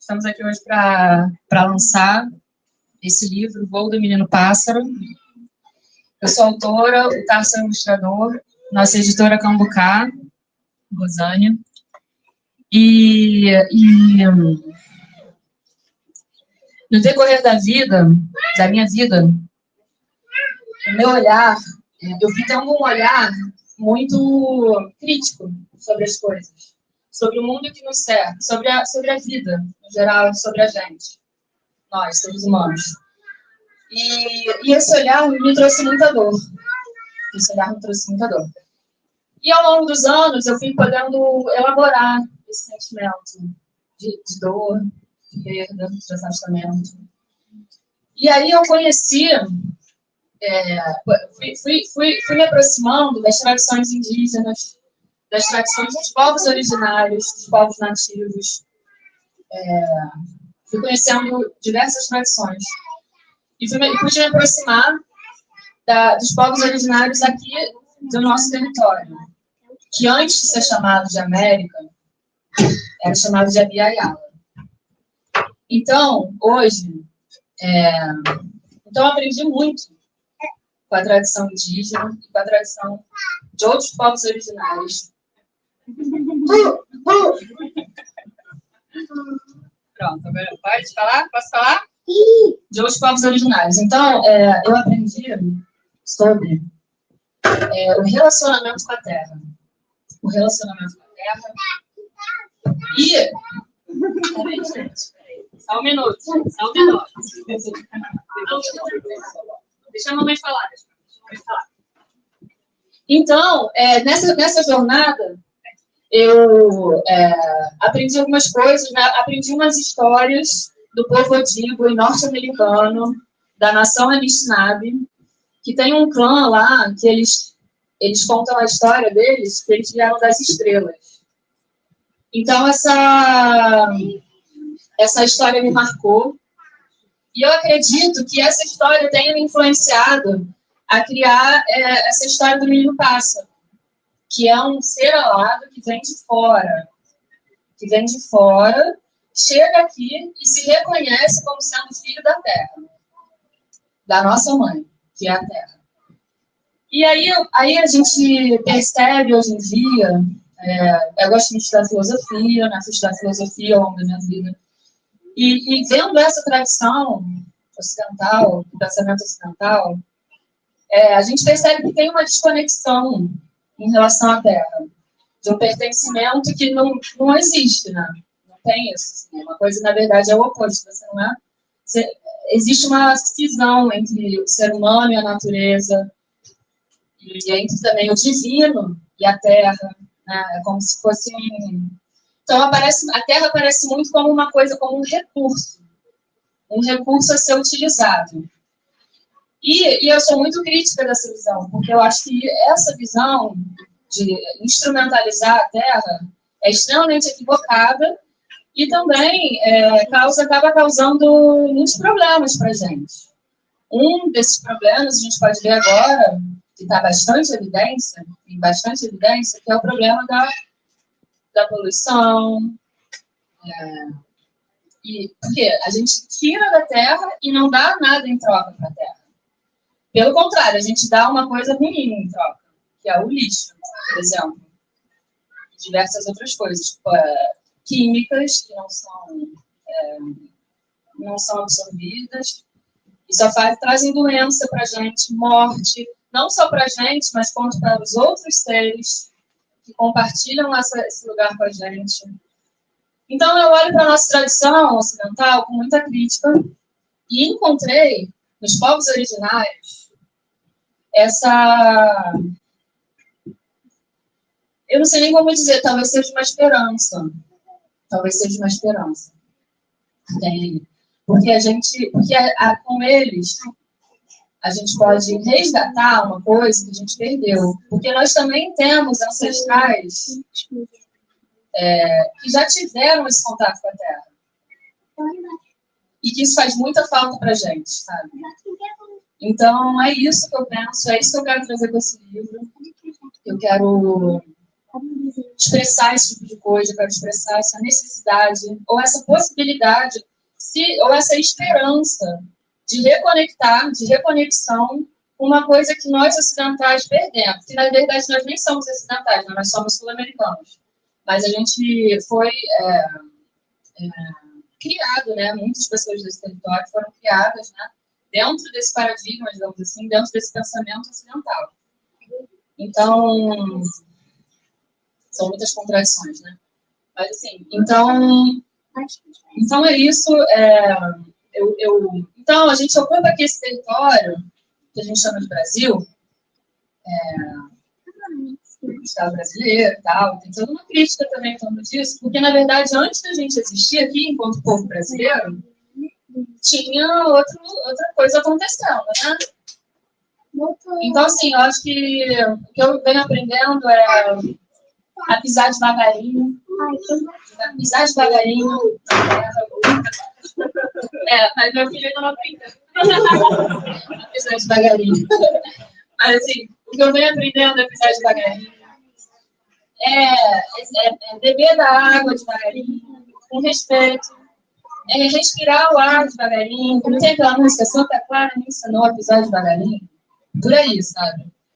Estamos aqui hoje para lançar esse livro, Voo do Menino Pássaro. Eu sou autora, o Tarso é ilustrador, nossa editora Cambucá, Rosânia. E no decorrer da minha vida, o meu olhar, eu fui tendo um olhar muito crítico sobre as coisas, sobre o mundo que nos cerca, sobre a vida, no geral, sobre a gente, nós, seres humanos. E esse olhar me trouxe muita dor. E ao longo dos anos, eu fui podendo elaborar esse sentimento de dor, de perda, de afastamento. E aí eu conheci, fui me aproximando das tradições indígenas, das tradições dos povos originários, dos povos nativos. Fui conhecendo diversas tradições. E pude me aproximar dos povos originários aqui do nosso território, que antes de ser chamado de América, era chamado de Abiaiala. Então, hoje, eu aprendi muito com a tradição indígena e com a tradição de outros povos originários. Pronto, agora pode falar? Posso falar? De outros povos originários. Então, eu aprendi sobre o relacionamento com a terra. E... Peraí, gente. Só um minuto. Deixa a mamãe falar. Então, nessa jornada, eu aprendi algumas coisas, né? Aprendi umas histórias do povo Ojibwe norte-americano, da nação Anishinaabe, que tem um clã lá que eles contam a história deles, que eles vieram das estrelas. Então, essa história me marcou. E eu acredito que essa história tenha me influenciado a criar essa história do menino pássaro, que é um ser alado que vem de fora. Chega aqui e se reconhece como sendo filho da terra, da nossa mãe, que é a terra. E aí a gente percebe hoje em dia, eu gosto de estudar filosofia, né? Fui estudar filosofia ao longo da minha vida, e vendo essa tradição ocidental, do pensamento ocidental, a gente percebe que tem uma desconexão em relação à terra, de um pertencimento que não existe, né? Não tem isso. Assim. Uma coisa, na verdade, é o oposto. Existe uma cisão entre o ser humano e a natureza, e entre também o divino e a terra, né? É como se fosse Então, a terra aparece muito como uma coisa, como um recurso a ser utilizado. E eu sou muito crítica dessa visão, porque eu acho que essa visão de instrumentalizar a terra é extremamente equivocada e também acaba causando muitos problemas para a gente. Um desses problemas a gente pode ver agora, que está bastante evidência, que é o problema da poluição. Porque a gente tira da terra e não dá nada em troca para a terra. Pelo contrário, a gente dá uma coisa ruim em troca, que é o lixo, por exemplo. E diversas outras coisas, químicas que não são absorvidas e só trazem doença para a gente, morte, não só para a gente, mas quanto para os outros seres que compartilham esse lugar com a gente. Então, eu olho para a nossa tradição ocidental com muita crítica e encontrei nos povos originários eu não sei nem como dizer, talvez seja uma esperança. Tem. Porque com eles a gente pode resgatar uma coisa que a gente perdeu. Porque nós também temos ancestrais que já tiveram esse contato com a terra. E que isso faz muita falta pra gente, sabe? Então, é isso que eu penso, é isso que eu quero trazer com esse livro. Eu quero expressar esse tipo de coisa, eu quero expressar essa necessidade, ou essa possibilidade, ou essa esperança de reconectar, de reconexão, com uma coisa que nós ocidentais perdemos. Que, na verdade, nós nem somos ocidentais, nós somos sul-americanos. Mas a gente foi criado, né? Muitas pessoas desse território foram criadas, né? Dentro desse paradigma, digamos assim, dentro desse pensamento ocidental. Então, são muitas contradições, né? Mas, assim, então é isso. Então, a gente ocupa aqui esse território, que a gente chama de Brasil, o Estado brasileiro e tal, tem toda uma crítica também em torno disso, porque, na verdade, antes da gente existir aqui, enquanto povo brasileiro, tinha outra coisa acontecendo, né? Então, assim, eu acho que o que eu venho aprendendo é a pisar devagarinho, pisar devagarinho na terra. Mas meu filho ainda não aprendeu. A pisar devagarinho. Mas, assim, o que eu venho aprendendo é pisar devagarinho. Beber da água devagarinho, com respeito. Respirar o ar devagarinho. Como tem aquela música, Santa Clara me ensinou a pisar devagarinho. Por aí, sabe?